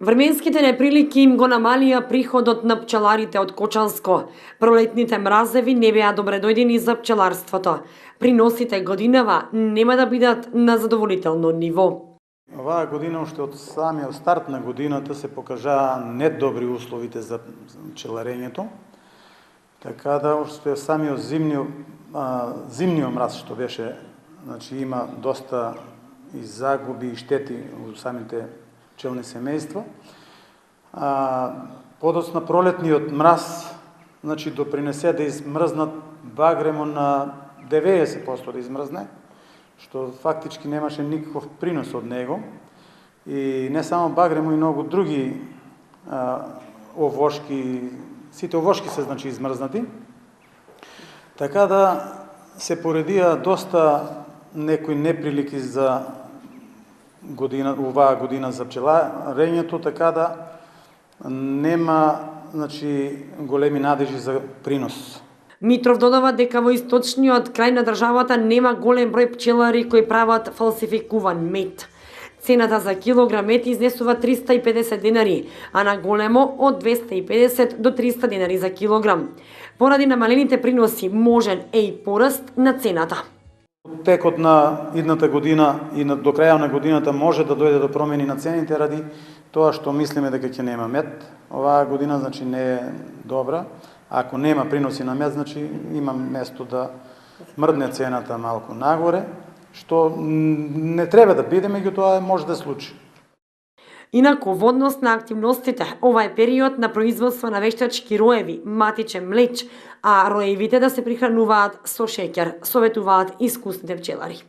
Временските неприлики им го намалија приходот на пчеларите од Кочанско. Пролетните мразеви не беа добре дојдени за пчеларството. Приносите годинава нема да бидат на задоволително ниво. Оваа година, уште од самиот старт на годината, се покажаа недобри условите за пчеларењето. Така да, уште самиот зимниот мраз што беше, значи има доста и загуби и штети во самите пчелни семејства. Подоцна пролетниот мраз, значи допринесе да измрзнат багремо на 90% да измрзне, што фактички немаше никаков принос од него. И не само багремо, и многу други овошки, сите овошки се значи измрзнати. Така да се поредија доста некои неприлики за оваа година за пчеларењето, така да нема, значи, големи надежи за принос. Митров додава дека во источниот крај на државата нема голем број пчелари кои прават фалсификуван мед. Цената за килограм мед изнесува 350 денари, а на големо од 250 до 300 денари за килограм. Поради намалените приноси можен е и пораст на цената. Текот на идната година и до крајот на годината може да дојде до промени на цените ради тоа што мислиме дека ќе нема мед. Оваа година значи не е добра. Ако нема приноси на мед, значи има место да мрдне цената малку нагоре, што не треба да биде, меѓутоа може да случи. Инаку, во однос на активностите, ова е период на производство на вештачки роеви, матичен млеч, а роевите да се прихрануваат со шеќер, советуваат искусните пчелари.